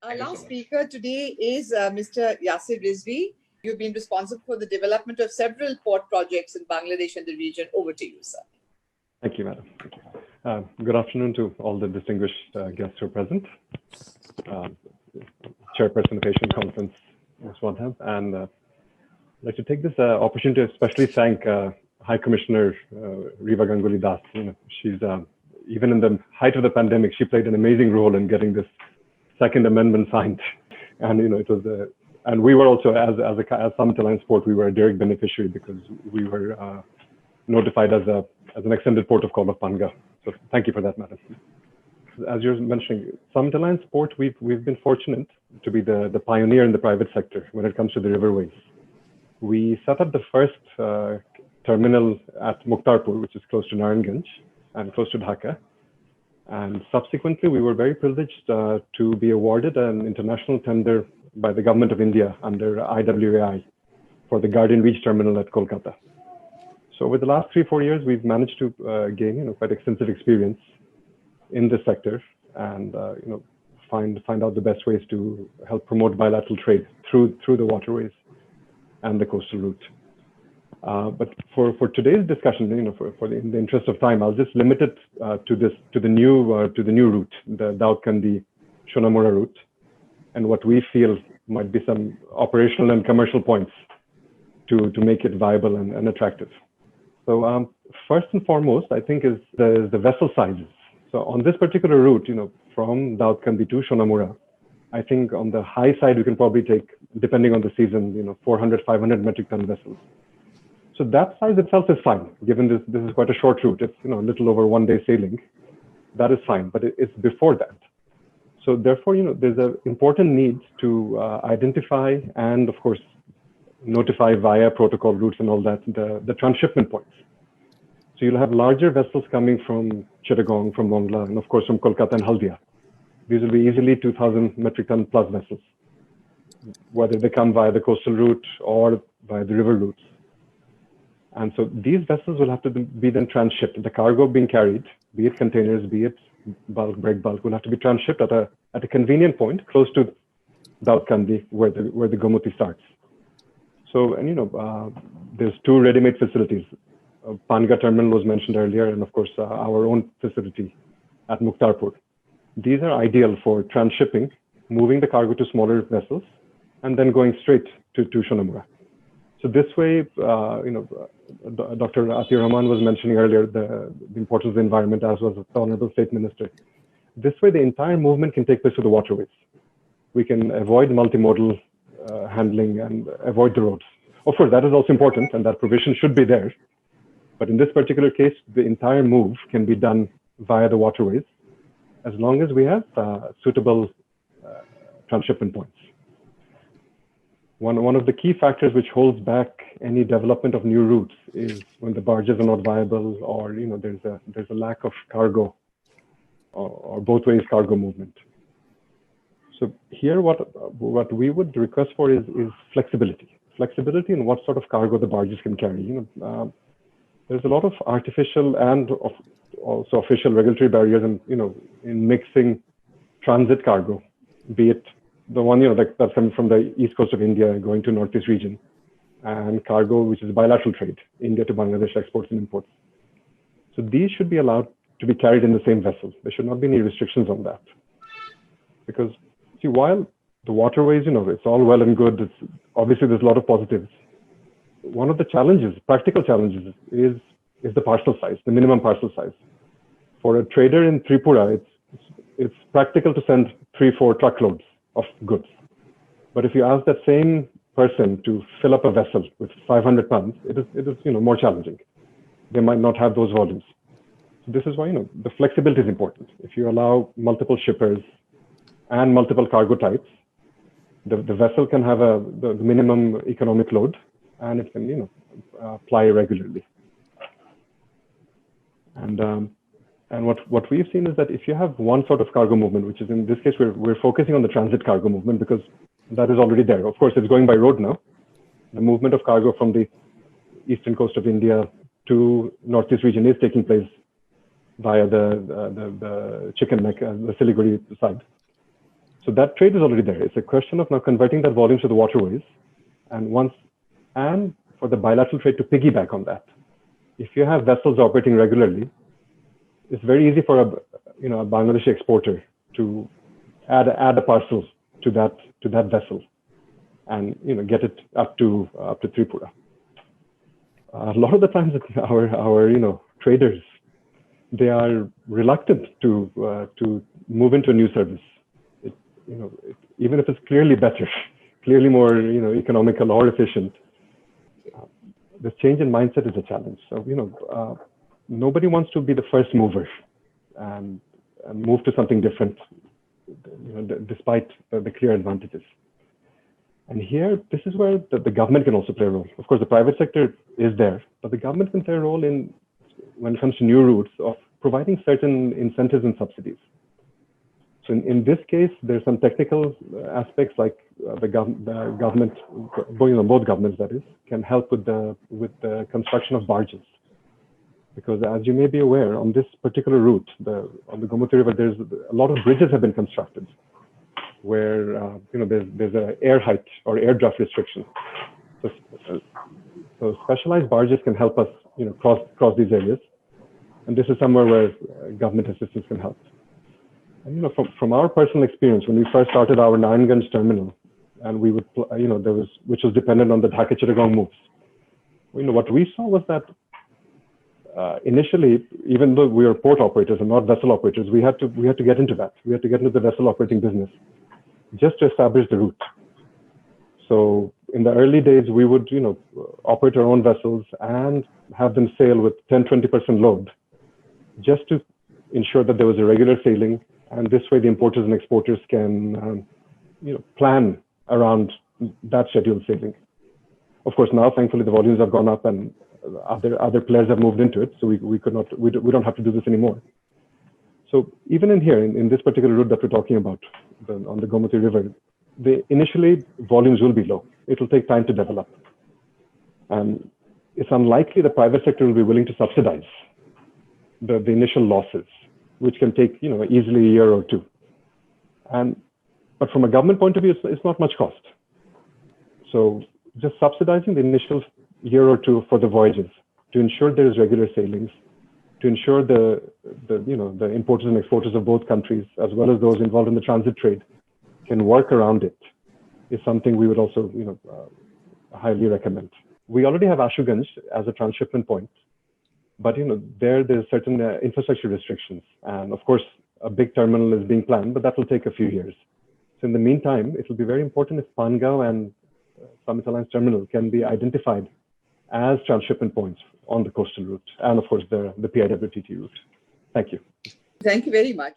Our last speaker today is Mr. Yasser Rizvi. You've been responsible for the development of several port projects in Bangladesh and the region. Over to you, sir. Thank you, madam. Thank you. Good afternoon to all the distinguished guests who are present. Chairperson of Asian Confluence, Ms. Wadwa, and I'd like to take this opportunity to especially thank High Commissioner Riva Ganguly Das. She's even in the height of the pandemic, she played an amazing role in getting this Second Amendment signed, and it was and we were also as Summit Alliance Port, we were a direct beneficiary because we were notified as an extended port of call of Panga. So thank you for that, madam. As you're mentioning, Summit Alliance Port, we've been fortunate to be the pioneer in the private sector when it comes to the riverways. We set up the first terminal at Mukhtarpur, which is close to Narayanganj and close to Dhaka. And subsequently, we were very privileged to be awarded an international tender by the government of India under IWAI for the Guardian Reach terminal at Kolkata. So over the last 3-4 years, we've managed to gain quite extensive experience in this sector and find out the best ways to help promote bilateral trade through the waterways and the coastal route. But for today's discussion, in the interest of time, I'll just limit it to the new route, the Daudkandi-Sonamura route, and what we feel might be some operational and commercial points to make it viable and attractive. So first and foremost, I think is the vessel sizes. So on this particular route, from Daudkandi to Sonamura, I think on the high side we can probably take, depending on the season, 400, 500 metric ton vessels. So that size itself is fine, given this is quite a short route. It's a little over 1 day sailing. That is fine, but it's before that. So therefore, there's an important need to identify and, of course, notify via protocol routes and all that the transshipment points. So you'll have larger vessels coming from Chittagong, from Mongla, and of course from Kolkata and Haldia. These will be easily 2,000 metric ton plus vessels, whether they come via the coastal route or via the river routes. And so these vessels will have to be then transshipped. The cargo being carried, be it containers, be it bulk, break bulk, will have to be transshipped at a convenient point close to Daudkandi, where the Gomuti starts. So, and there's 2 ready-made facilities. Panga terminal was mentioned earlier, and of course our own facility at Mukhtarpur. These are ideal for transshipping, moving the cargo to smaller vessels, and then going straight to Sonamura. So this way, Dr. Atiur Rahman was mentioning earlier the importance of the environment, as was the Honourable State Minister. This way, the entire movement can take place through the waterways. We can avoid multimodal handling and avoid the roads. Of course, that is also important, and that provision should be there. But in this particular case, the entire move can be done via the waterways, as long as we have suitable transshipment points. One of the key factors which holds back any development of new routes is when the barges are not viable, or there's a lack of cargo or both ways cargo movement. So here, what we would request for is flexibility. Flexibility in what sort of cargo the barges can carry. There's a lot of artificial and also official regulatory barriers in mixing transit cargo, be it the one that's coming from the east coast of India going to northeast region, and cargo which is bilateral trade, India to Bangladesh exports and imports. So these should be allowed to be carried in the same vessel. There should not be any restrictions on that, because see, while the waterways, it's all well and good. Obviously there's a lot of positives. One of the challenges, practical challenges, is the parcel size, the minimum parcel size. For a trader in Tripura, it's practical to send 3-4 truckloads of goods. But if you ask that same person to fill up a vessel with 500 tons, it is more challenging. They might not have those volumes. So this is why the flexibility is important. If you allow multiple shippers and multiple cargo types, the vessel can have the minimum economic load, and it can ply regularly. And what we've seen is that if you have one sort of cargo movement, which is in this case, we're focusing on the transit cargo movement because that is already there. Of course, it's going by road now. The movement of cargo from the eastern coast of India to northeast region is taking place via the chicken neck, the Siliguri side. So that trade is already there. It's a question of now converting that volume to the waterways, and for the bilateral trade to piggyback on that. If you have vessels operating regularly, it's very easy for a Bangladeshi exporter to add a parcel to that vessel, and get it up to Tripura. A lot of the times, our traders, they are reluctant to move into a new service. Even if it's clearly better, clearly more economical or efficient, the change in mindset is a challenge. So nobody wants to be the first mover and move to something different, despite the clear advantages. And here, this is where the government can also play a role. Of course, the private sector is there, but the government can play a role when it comes to new routes of providing certain incentives and subsidies. So in this case, there's some technical aspects like the government, both governments that is, can help with the construction of barges. Because as you may be aware, on this particular route, on the Gomati River, there's a lot of bridges have been constructed where there's an air height or air draft restriction. So specialized barges can help us cross these areas, and this is somewhere where government assistance can help. And from our personal experience, when we first started our Narayanganj terminal, and we would which was dependent on the Dhaka-Chittagong moves. What we saw was that initially, even though we were port operators and not vessel operators, we had to get into that. We had to get into the vessel operating business just to establish the route. So in the early days, we would operate our own vessels and have them sail with 10-20% load, just to ensure that there was a regular sailing. And this way, the importers and exporters can plan around that scheduled sailing. Of course, now thankfully the volumes have gone up and other players have moved into it, so we don't have to do this anymore. So even in this particular route that we're talking about, on the Gomati River, initially volumes will be low. It will take time to develop, and it's unlikely the private sector will be willing to subsidize the initial losses, which can take easily a year or two. But from a government point of view, it's not much cost. So just subsidizing the initial year or two for the voyages to ensure there is regular sailings, to ensure the importers and exporters of both countries, as well as those involved in the transit trade, can work around it, is something we would also highly recommend. We already have Ashuganj as a transshipment point, but there's certain infrastructure restrictions, and of course a big terminal is being planned, but that will take a few years. So in the meantime, it will be very important if Pangao and Summit Alliance Terminal can be identified as transshipment points on the coastal route, and of course the PIWTT route. Thank you. Thank you very much.